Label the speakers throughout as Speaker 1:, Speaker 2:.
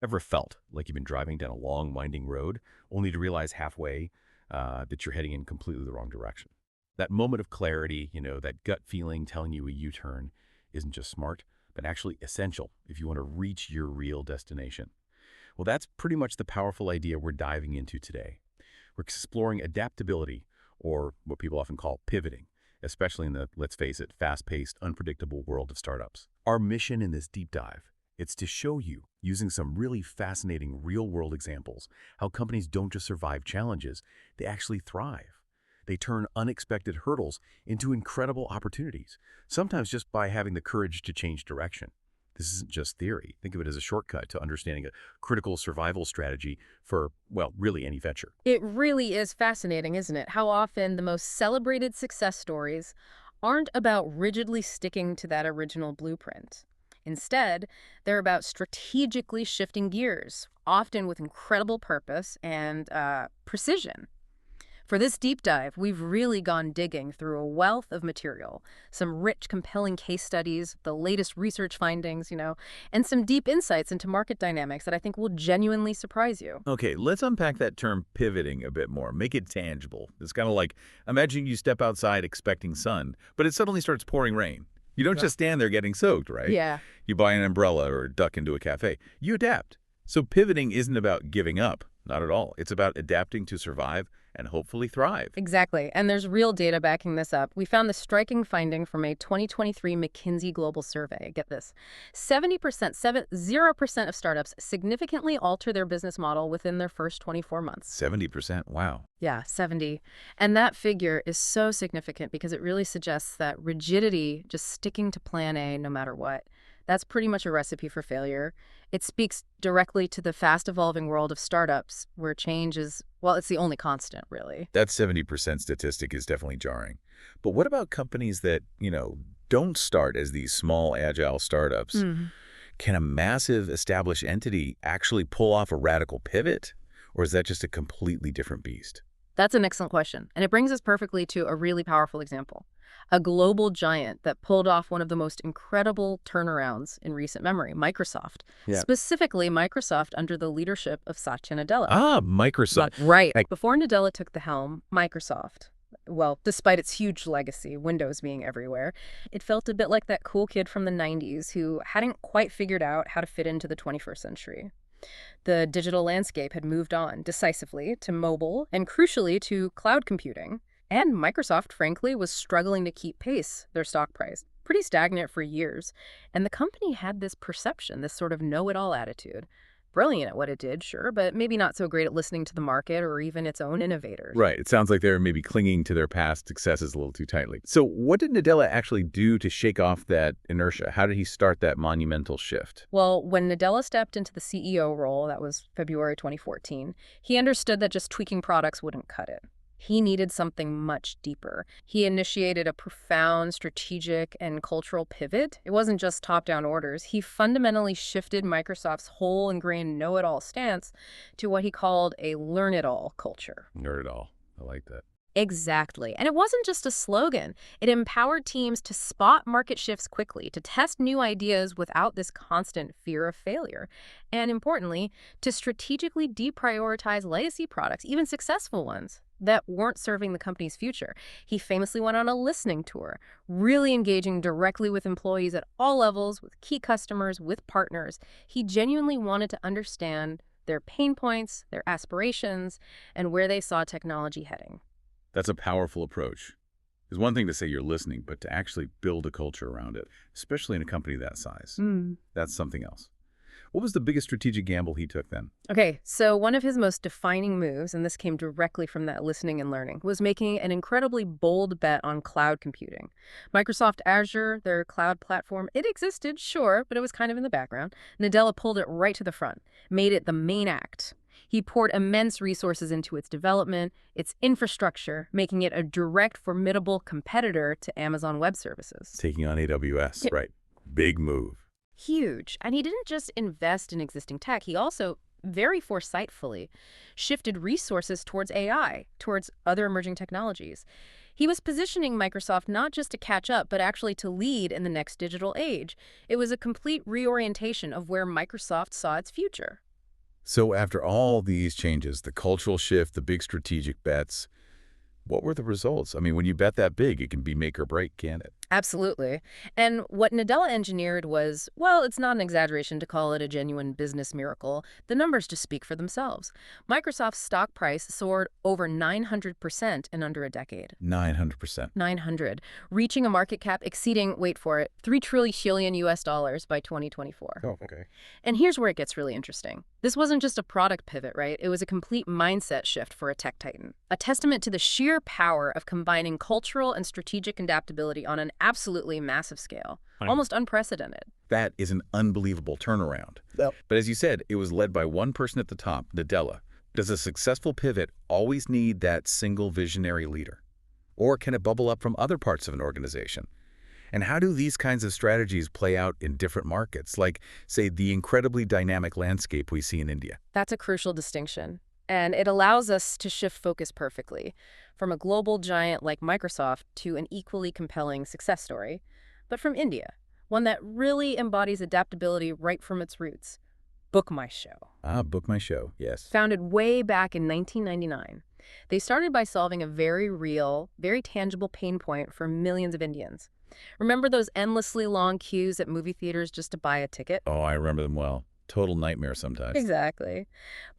Speaker 1: Ever felt like you've been driving down a long, winding road, only to realize halfway that you're heading in completely the wrong direction? That moment of clarity, that gut feeling telling you a U-turn isn't just smart, but actually essential if you want to reach your real destination. Well, that's pretty much the powerful idea we're diving into today. We're exploring adaptability, or what people often call pivoting, especially in the, let's face it, fast-paced, unpredictable world of startups. Our mission in this deep dive, it's to show you, using some really fascinating real-world examples, how companies don't just survive challenges, they actually thrive. They turn unexpected hurdles into incredible opportunities, sometimes just by having the courage to change direction. This isn't just theory. Think of it as a shortcut to understanding a critical survival strategy for, well, really any venture.
Speaker 2: It really is fascinating, isn't it? How often the most celebrated success stories aren't about rigidly sticking to that original blueprint. Instead, they're about strategically shifting gears, often with incredible purpose and precision. For this deep dive, we've really gone digging through a wealth of material, some rich, compelling case studies, the latest research findings, and some deep insights into market dynamics that I think will genuinely surprise you.
Speaker 3: Okay, let's unpack that term pivoting a bit more. Make it tangible. It's kind of like, imagine you step outside expecting sun, but it suddenly starts pouring rain. You don't just stand there getting soaked, right?
Speaker 2: Yeah.
Speaker 3: You buy an umbrella or duck into a cafe. You adapt. So pivoting isn't about giving up. Not at all. It's about adapting to survive and hopefully thrive.
Speaker 2: Exactly. And there's real data backing this up. We found the striking finding from a 2023 McKinsey Global Survey. Get this. 0% of startups significantly alter their business model within their first 24 months.
Speaker 3: 70%? Wow.
Speaker 2: Yeah, 70. And that figure is so significant because it really suggests that rigidity, just sticking to plan A no matter what, that's pretty much a recipe for failure. It speaks directly to the fast-evolving world of startups, where change is, well, it's the only constant, really.
Speaker 3: That 70% statistic is definitely jarring. But what about companies that, don't start as these small, agile startups? Can a massive established entity actually pull off a radical pivot? Or is that just a completely different beast?
Speaker 2: That's an excellent question, and it brings us perfectly to a really powerful example. A global giant that pulled off one of the most incredible turnarounds in recent memory, Microsoft.
Speaker 3: Yeah.
Speaker 2: Specifically, Microsoft under the leadership of Satya Nadella.
Speaker 3: Ah, Microsoft.
Speaker 2: Right. Before Nadella took the helm, Microsoft, well, despite its huge legacy, Windows being everywhere, it felt a bit like that cool kid from the 90s who hadn't quite figured out how to fit into the 21st century. The digital landscape had moved on decisively to mobile and, crucially, to cloud computing. And Microsoft, frankly, was struggling to keep pace, their stock price. Pretty stagnant for years. And the company had this perception, this sort of know-it-all attitude. Brilliant at what it did, sure, but maybe not so great at listening to the market or even its own innovators.
Speaker 3: Right. It sounds like they're maybe clinging to their past successes a little too tightly. So what did Nadella actually do to shake off that inertia? How did he start that monumental shift?
Speaker 2: Well, when Nadella stepped into the CEO role, that was February 2014, he understood that just tweaking products wouldn't cut it. He needed something much deeper. He initiated a profound strategic and cultural pivot. It wasn't just top-down orders. He fundamentally shifted Microsoft's whole ingrained know-it-all stance to what he called a learn-it-all culture.
Speaker 3: Learn it all. I like that.
Speaker 2: Exactly. And it wasn't just a slogan. It empowered teams to spot market shifts quickly, to test new ideas without this constant fear of failure. And importantly, to strategically deprioritize legacy products, even successful ones, that weren't serving the company's future. He famously went on a listening tour, really engaging directly with employees at all levels, with key customers, with partners. He genuinely wanted to understand their pain points, their aspirations, and where they saw technology heading.
Speaker 3: That's a powerful approach. It's one thing to say you're listening, but to actually build a culture around it, especially in a company that size, that's something else. What was the biggest strategic gamble he took then?
Speaker 2: Okay, so one of his most defining moves, and this came directly from that listening and learning, was making an incredibly bold bet on cloud computing. Microsoft Azure, their cloud platform, it existed, sure, but it was kind of in the background. Nadella pulled it right to the front, made it the main act. He poured immense resources into its development, its infrastructure, making it a direct, formidable competitor to Amazon Web Services.
Speaker 3: Taking on AWS, right. Big move.
Speaker 2: Huge. And he didn't just invest in existing tech. He also, very foresightfully, shifted resources towards AI, towards other emerging technologies. He was positioning Microsoft not just to catch up, but actually to lead in the next digital age. It was a complete reorientation of where Microsoft saw its future.
Speaker 3: So after all these changes, the cultural shift, the big strategic bets, what were the results? I mean, when you bet that big, it can be make or break, can't it?
Speaker 2: Absolutely. And what Nadella engineered was, well, it's not an exaggeration to call it a genuine business miracle. The numbers just speak for themselves. Microsoft's stock price soared over 900% in under a decade.
Speaker 3: 900%.
Speaker 2: 900, reaching a market cap exceeding, wait for it, 3 trillion US dollars by 2024.
Speaker 3: Oh, okay.
Speaker 2: And here's where it gets really interesting. This wasn't just a product pivot, right? It was a complete mindset shift for a tech titan. A testament to the sheer power of combining cultural and strategic adaptability on an absolutely massive scale. Almost unprecedented.
Speaker 3: That is an unbelievable turnaround.
Speaker 1: Yep.
Speaker 3: But as you said, it was led by one person at the top, Nadella. Does a successful pivot always need that single visionary leader? Or can it bubble up from other parts of an organization? And how do these kinds of strategies play out in different markets, like, say, the incredibly dynamic landscape we see in India?
Speaker 2: That's a crucial distinction. And it allows us to shift focus perfectly, from a global giant like Microsoft to an equally compelling success story, but from India, one that really embodies adaptability right from its roots. BookMyShow.
Speaker 3: Ah, BookMyShow, yes.
Speaker 2: Founded way back in 1999. They started by solving a very real, very tangible pain point for millions of Indians. Remember those endlessly long queues at movie theaters just to buy a ticket?
Speaker 3: Oh, I remember them well. Total nightmare sometimes.
Speaker 2: Exactly.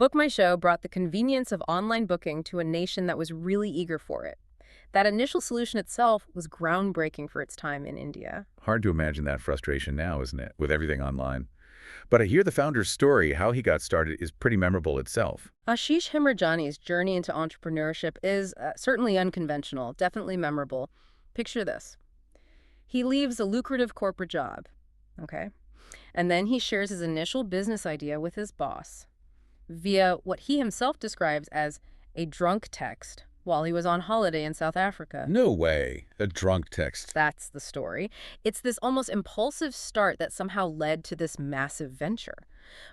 Speaker 2: BookMyShow brought the convenience of online booking to a nation that was really eager for it. That initial solution itself was groundbreaking for its time in India.
Speaker 3: Hard to imagine that frustration now, isn't it, with everything online? But I hear the founder's story, how he got started, is pretty memorable itself.
Speaker 2: Ashish Hemrajani's journey into entrepreneurship is certainly unconventional, definitely memorable. Picture this. He leaves a lucrative corporate job, okay? And then he shares his initial business idea with his boss via what he himself describes as a drunk text while he was on holiday in South Africa.
Speaker 3: No way. A drunk text.
Speaker 2: That's the story. It's this almost impulsive start that somehow led to this massive venture.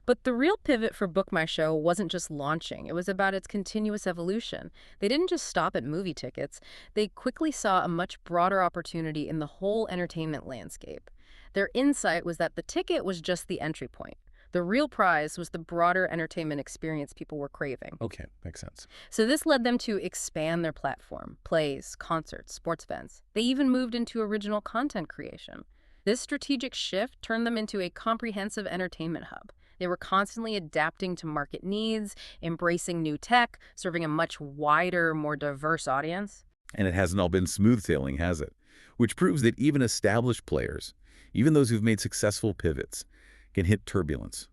Speaker 2: But the real pivot for BookMyShow wasn't just launching. It was about its continuous evolution. They didn't just stop at movie tickets. They quickly saw a much broader opportunity in the whole entertainment landscape. Their insight was that the ticket was just the entry point. The real prize was the broader entertainment experience people were craving.
Speaker 3: Okay, makes sense.
Speaker 2: So this led them to expand their platform, plays, concerts, sports events. They even moved into original content creation. This strategic shift turned them into a comprehensive entertainment hub. They were constantly adapting to market needs, embracing new tech, serving a much wider, more diverse audience.
Speaker 3: And it hasn't all been smooth sailing, has it? Which proves that even established players, even those who've made successful pivots, can hit turbulence.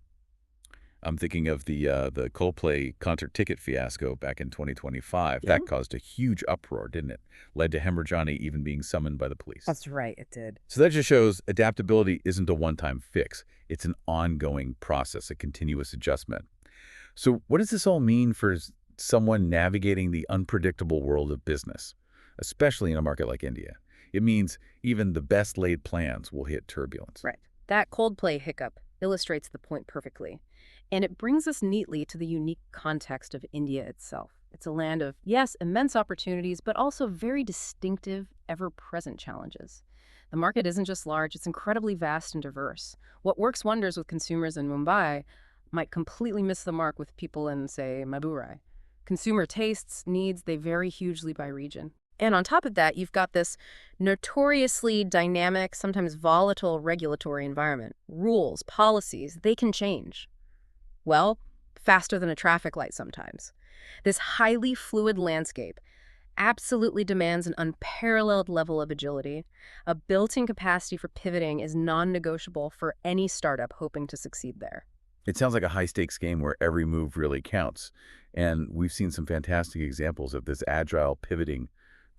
Speaker 3: I'm thinking of the Coldplay concert ticket fiasco back in 2025.
Speaker 2: Yeah.
Speaker 3: That caused a huge uproar, didn't it? Led to Hemrajani even being summoned by the police.
Speaker 2: That's right, it did.
Speaker 3: So that just shows adaptability isn't a one-time fix. It's an ongoing process, a continuous adjustment. So what does this all mean for someone navigating the unpredictable world of business, especially in a market like India? It means even the best laid plans will hit turbulence.
Speaker 2: Right. That Coldplay hiccup illustrates the point perfectly. And it brings us neatly to the unique context of India itself. It's a land of, yes, immense opportunities, but also very distinctive, ever-present challenges. The market isn't just large, it's incredibly vast and diverse. What works wonders with consumers in Mumbai might completely miss the mark with people in, say, Madurai. Consumer tastes, needs, they vary hugely by region. And on top of that, you've got this notoriously dynamic, sometimes volatile regulatory environment. Rules, policies, they can change. Well, faster than a traffic light sometimes. This highly fluid landscape absolutely demands an unparalleled level of agility. A built-in capacity for pivoting is non-negotiable for any startup hoping to succeed there.
Speaker 3: It sounds like a high-stakes game where every move really counts. And we've seen some fantastic examples of this agile pivoting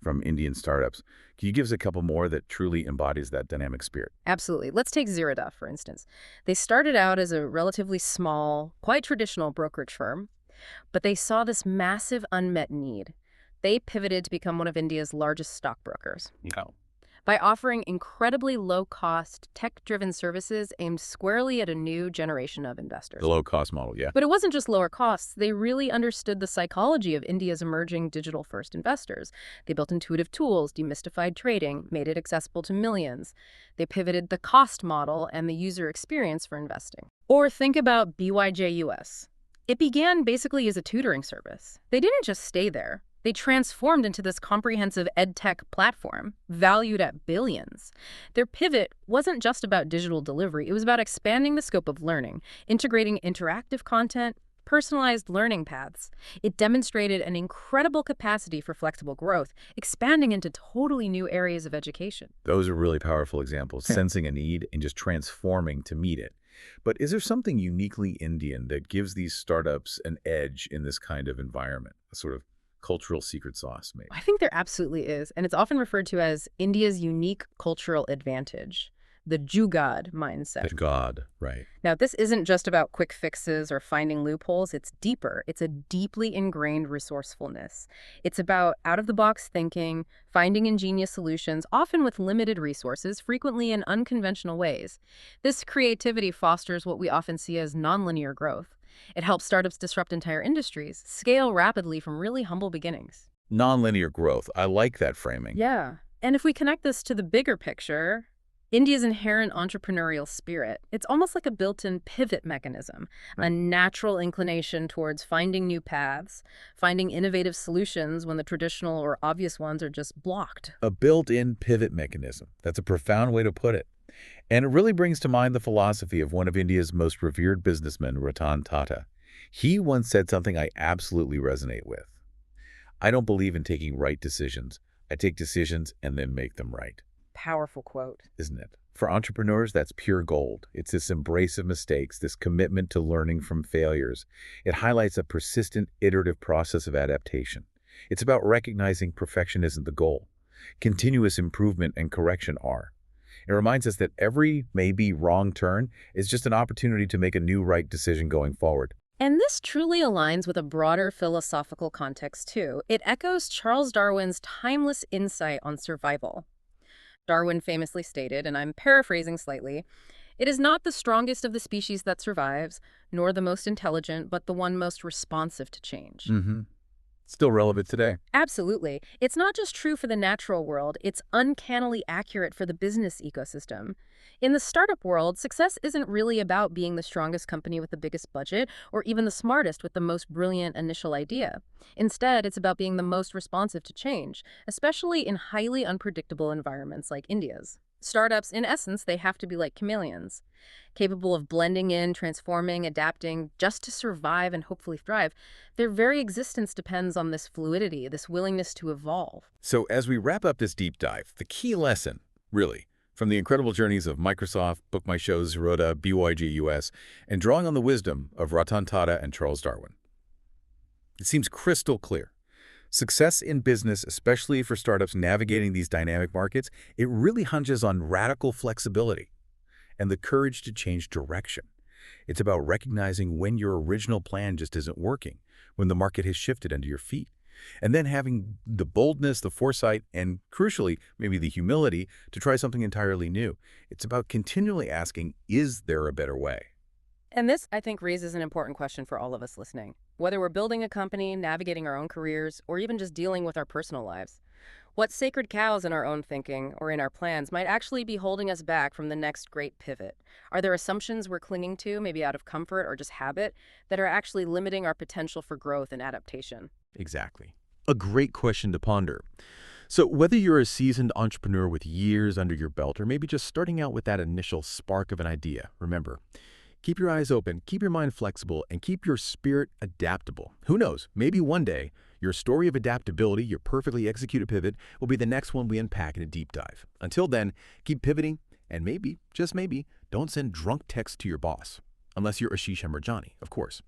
Speaker 3: from Indian startups. Can you give us a couple more that truly embodies that dynamic spirit?
Speaker 2: Absolutely. Let's take Zerodha, for instance. They started out as a relatively small, quite traditional brokerage firm, but they saw this massive unmet need. They pivoted to become one of India's largest stockbrokers.
Speaker 3: No.
Speaker 2: By offering incredibly low-cost, tech-driven services aimed squarely at a new generation of investors.
Speaker 3: The low-cost model, yeah.
Speaker 2: But it wasn't just lower costs. They really understood the psychology of India's emerging digital-first investors. They built intuitive tools, demystified trading, made it accessible to millions. They pivoted the cost model and the user experience for investing. Or think about BYJU'S. It began basically as a tutoring service. They didn't just stay there. They transformed into this comprehensive edtech platform, valued at billions. Their pivot wasn't just about digital delivery, it was about expanding the scope of learning, integrating interactive content, personalized learning paths. It demonstrated an incredible capacity for flexible growth, expanding into totally new areas of education.
Speaker 3: Those are really powerful examples, sensing a need and just transforming to meet it. But is there something uniquely Indian that gives these startups an edge in this kind of environment, a sort of cultural secret sauce, maybe?
Speaker 2: I think there absolutely is, and it's often referred to as India's unique cultural advantage, the Jugaad mindset.
Speaker 3: God, right.
Speaker 2: Now, this isn't just about quick fixes or finding loopholes. It's deeper. It's a deeply ingrained resourcefulness. It's about out-of-the-box thinking, finding ingenious solutions, often with limited resources, frequently in unconventional ways. This creativity fosters what we often see as nonlinear growth. It helps startups disrupt entire industries, scale rapidly from really humble beginnings.
Speaker 3: Nonlinear growth. I like that framing.
Speaker 2: Yeah. And if we connect this to the bigger picture, India's inherent entrepreneurial spirit, it's almost like a built-in pivot mechanism, a natural inclination towards finding new paths, finding innovative solutions when the traditional or obvious ones are just blocked.
Speaker 3: A built-in pivot mechanism. That's a profound way to put it. And it really brings to mind the philosophy of one of India's most revered businessmen, Ratan Tata. He once said something I absolutely resonate with. I don't believe in taking right decisions. I take decisions and then make them right.
Speaker 2: Powerful quote.
Speaker 3: Isn't it? For entrepreneurs, that's pure gold. It's this embrace of mistakes, this commitment to learning from failures. It highlights a persistent, iterative process of adaptation. It's about recognizing perfection isn't the goal. Continuous improvement and correction are. It reminds us that every maybe wrong turn is just an opportunity to make a new right decision going forward.
Speaker 2: And this truly aligns with a broader philosophical context, too. It echoes Charles Darwin's timeless insight on survival. Darwin famously stated, and I'm paraphrasing slightly, "It is not the strongest of the species that survives, nor the most intelligent, but the one most responsive to change."
Speaker 3: Still relevant today.
Speaker 2: Absolutely. It's not just true for the natural world, it's uncannily accurate for the business ecosystem. In the startup world, success isn't really about being the strongest company with the biggest budget or even the smartest with the most brilliant initial idea. Instead, it's about being the most responsive to change, especially in highly unpredictable environments like India's. Startups, in essence, they have to be like chameleons, capable of blending in, transforming, adapting, just to survive and hopefully thrive. Their very existence depends on this fluidity, this willingness to evolve.
Speaker 3: So as we wrap up this deep dive, the key lesson, really, from the incredible journeys of Microsoft, BookMyShow, Zerodha, BYJU'S, and drawing on the wisdom of Ratan Tata and Charles Darwin, it seems crystal clear. Success in business, especially for startups navigating these dynamic markets, it really hinges on radical flexibility and the courage to change direction. It's about recognizing when your original plan just isn't working, when the market has shifted under your feet, and then having the boldness, the foresight, and crucially, maybe the humility to try something entirely new. It's about continually asking, is there a better way?
Speaker 2: And this, I think, raises an important question for all of us listening. Whether we're building a company, navigating our own careers, or even just dealing with our personal lives, what sacred cows in our own thinking or in our plans might actually be holding us back from the next great pivot? Are there assumptions we're clinging to, maybe out of comfort or just habit, that are actually limiting our potential for growth and adaptation?
Speaker 1: Exactly. A great question to ponder. So whether you're a seasoned entrepreneur with years under your belt or maybe just starting out with that initial spark of an idea, remember, keep your eyes open, keep your mind flexible, and keep your spirit adaptable. Who knows, maybe one day, your story of adaptability, your perfectly executed pivot, will be the next one we unpack in a deep dive. Until then, keep pivoting, and maybe, just maybe, don't send drunk texts to your boss. Unless you're Ashish Hemrajani, of course.